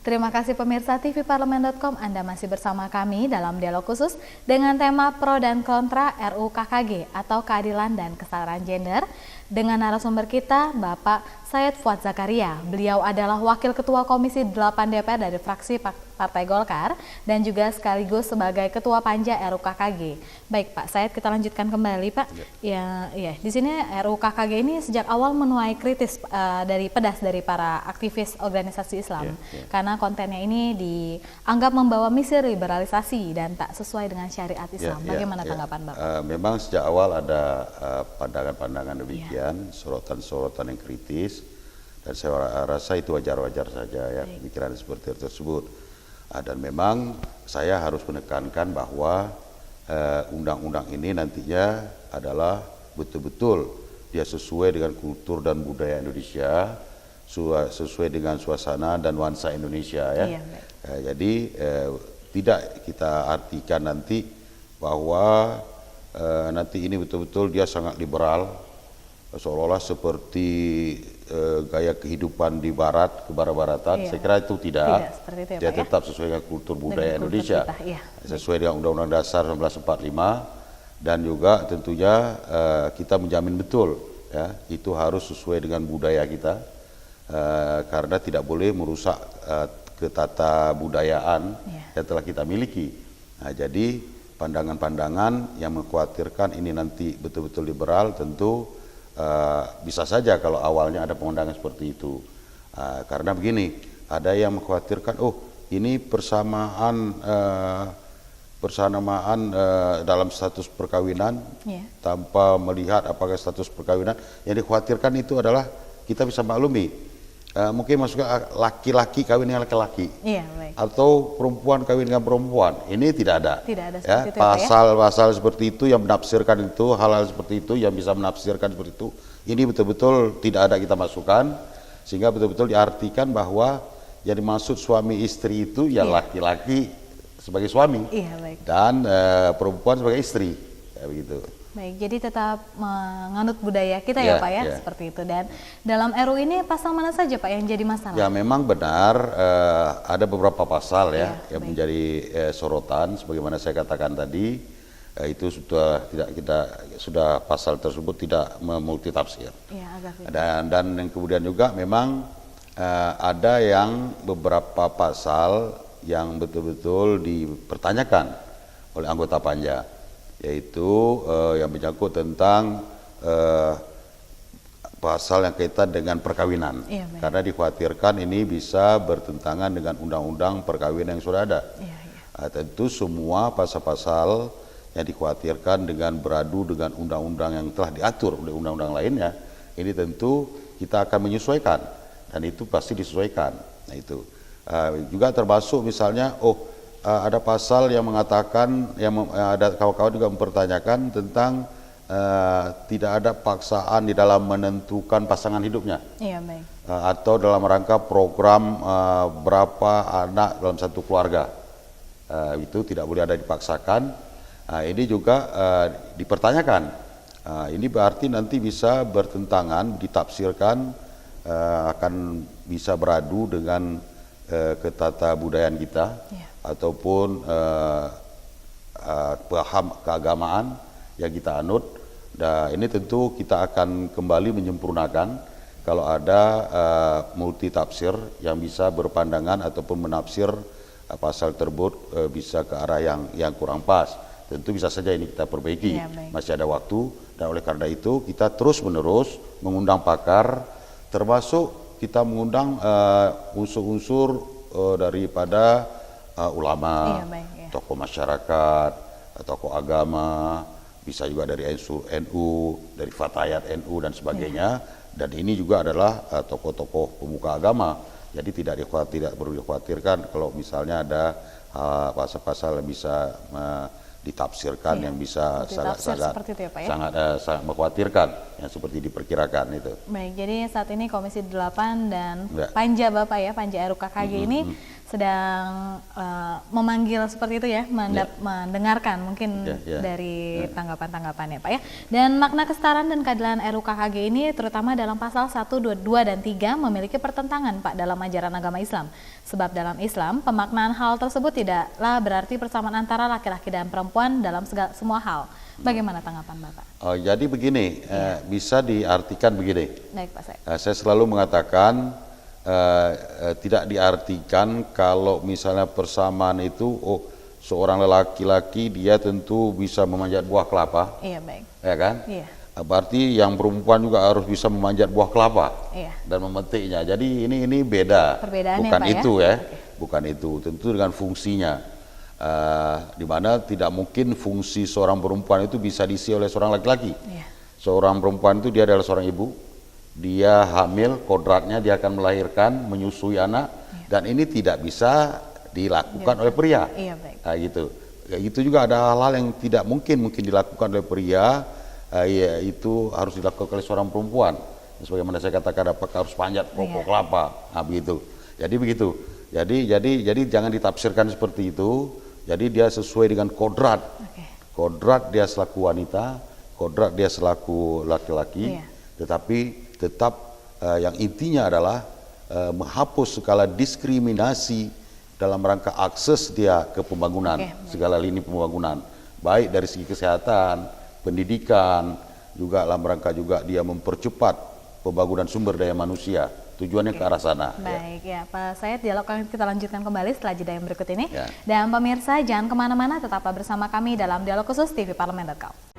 Terima kasih pemirsa TV Parlemen.com, Anda masih bersama kami dalam dialog khusus dengan tema pro dan kontra RUU KKG atau keadilan dan kesetaraan gender dengan narasumber kita Bapak Said Fuad Zakaria. Beliau adalah Wakil Ketua Komisi 8 DPR dari fraksi Partai Golkar dan juga sekaligus sebagai Ketua Panja RUU KKG. Baik Pak Said, kita lanjutkan kembali Pak. Ya, di sini RUU KKG ini sejak awal menuai kritis dari para aktivis organisasi Islam karena kontennya ini dianggap membawa misi liberalisasi dan tak sesuai dengan syariat Islam. Bagaimana tanggapan Bapak? Memang sejak awal ada pandangan-pandangan demikian, sorotan-sorotan yang kritis, dan saya rasa itu wajar-wajar saja ya, pemikiran seperti tersebut. Dan memang saya harus menekankan bahwa undang-undang ini nantinya adalah betul-betul dia sesuai dengan kultur dan budaya Indonesia, sesuai dengan suasana dan nuansa Indonesia ya. Jadi tidak kita artikan nanti bahwa nanti ini betul-betul dia sangat liberal, seolah-olah seperti gaya kehidupan di barat, kebarat-baratan. Saya kira itu tidak seperti itu ya, dia tetap sesuai dengan kultur budaya Indonesia, sesuai dengan Undang-Undang Dasar 1945, dan juga tentunya kita menjamin betul ya itu harus sesuai dengan budaya kita, karena tidak boleh merusak ketata budayaan yang telah kita miliki. Jadi pandangan-pandangan yang mengkhawatirkan ini nanti betul-betul liberal tentu bisa saja kalau awalnya ada pandangan seperti itu. Karena begini, ada yang mengkhawatirkan, ini persamaan dalam status perkawinan tanpa melihat apakah status perkawinan. Yang dikhawatirkan itu adalah kita bisa maklumi. Mungkin maksudnya laki-laki kawin dengan laki-laki, atau perempuan kawin dengan perempuan. Ini tidak ada. Ya, pasal-pasal seperti itu yang menafsirkan itu, hal-hal seperti itu yang bisa menafsirkan seperti itu. Ini betul-betul tidak ada kita masukkan, sehingga betul-betul diartikan bahwa yang dimaksud suami istri itu ya laki-laki sebagai suami, dan perempuan sebagai istri, ya, begitu. Baik, jadi tetap menganut budaya kita ya Pak ya, seperti itu. Dan dalam RUU ini pasal mana saja Pak yang jadi masalah? Ya memang benar, ada beberapa pasal yang menjadi sorotan, sebagaimana saya katakan tadi, itu sudah pasal tersebut tidak memultitafsir. Dan yang kemudian juga memang ada yang beberapa pasal yang betul-betul dipertanyakan oleh anggota panja, yaitu yang menyangkut tentang pasal yang kaitan dengan perkawinan, karena dikhawatirkan ini bisa bertentangan dengan undang-undang perkawinan yang sudah ada. Tentu semua pasal-pasal yang dikhawatirkan dengan beradu dengan undang-undang yang telah diatur oleh undang-undang lainnya, ini tentu kita akan menyesuaikan, dan itu pasti disesuaikan. Nah itu juga termasuk misalnya ada pasal yang mengatakan, ada kawan-kawan juga mempertanyakan tentang tidak ada paksaan di dalam menentukan pasangan hidupnya, atau dalam rangka program berapa anak dalam satu keluarga, itu tidak boleh ada dipaksakan. Ini juga dipertanyakan. Ini berarti nanti bisa bertentangan, ditafsirkan, akan bisa beradu dengan ketata budayaan kita, ataupun paham keagamaan yang kita anut. Dan ini tentu kita akan kembali menyempurnakan kalau ada multi tafsir yang bisa berpandangan ataupun menafsir pasal tersebut bisa ke arah yang kurang pas. Tentu bisa saja ini kita perbaiki, masih ada waktu, dan oleh karena itu kita terus menerus mengundang pakar, termasuk kita mengundang unsur-unsur daripada ulama, tokoh masyarakat, tokoh agama, bisa juga dari NU, dari Fatayat NU dan sebagainya. Dan ini juga adalah tokoh-tokoh pemuka agama. Jadi tidak perlu dikhawatirkan kalau misalnya ada pasal-pasal yang bisa ditafsirkan yang bisa sangat mengkhawatirkan, yang seperti diperkirakan itu. Baik, jadi saat ini Komisi 8 dan Panja Bapak ya, Panja RUU KKG ini sedang memanggil seperti itu ya, mendengarkan mungkin dari tanggapan-tanggapannya Pak ya. Dan makna kesetaraan dan keadilan RUKHG ini terutama dalam pasal 1, 2, dan 3 memiliki pertentangan Pak dalam ajaran agama Islam. Sebab dalam Islam pemaknaan hal tersebut tidaklah berarti persamaan antara laki-laki dan perempuan dalam semua hal. Bagaimana tanggapan Bapak? Oh, jadi begini, bisa diartikan begini. Baik Pak Said. Saya selalu mengatakan tidak diartikan kalau misalnya persamaan itu seorang laki-laki dia tentu bisa memanjat buah kelapa. Iya baik. Ya kan? Iya. Berarti yang perempuan juga harus bisa memanjat buah kelapa dan memetiknya. Jadi ini beda. Perbedaannya bukan Pak, itu ya. Bukan itu. Tentu dengan fungsinya. Di mana tidak mungkin fungsi seorang perempuan itu bisa diisi oleh seorang laki-laki. Seorang perempuan itu dia adalah seorang ibu. Dia hamil, kodratnya dia akan melahirkan, menyusui anak, dan ini tidak bisa dilakukan oleh pria. Iya, baik. Nah, gitu. Itu juga ada hal-hal yang tidak mungkin dilakukan oleh pria, itu harus dilakukan oleh seorang perempuan. Sebagaimana saya katakan, apakah harus panjat pokok kelapa, nah, begitu. Jadi begitu. Jadi jangan ditafsirkan seperti itu. Jadi dia sesuai dengan kodrat. Kodrat dia selaku wanita, kodrat dia selaku laki-laki, tetapi tetap yang intinya adalah menghapus segala diskriminasi dalam rangka akses dia ke pembangunan, segala lini pembangunan, baik dari segi kesehatan, pendidikan, juga dalam rangka juga dia mempercepat pembangunan sumber daya manusia. Tujuannya ke arah sana. Baik ya Pak Said, dialog kami kita lanjutkan kembali setelah jeda yang berikut ini. Dan pemirsa jangan kemana-mana, tetaplah bersama kami dalam Dialog Khusus TV Parlemen.com.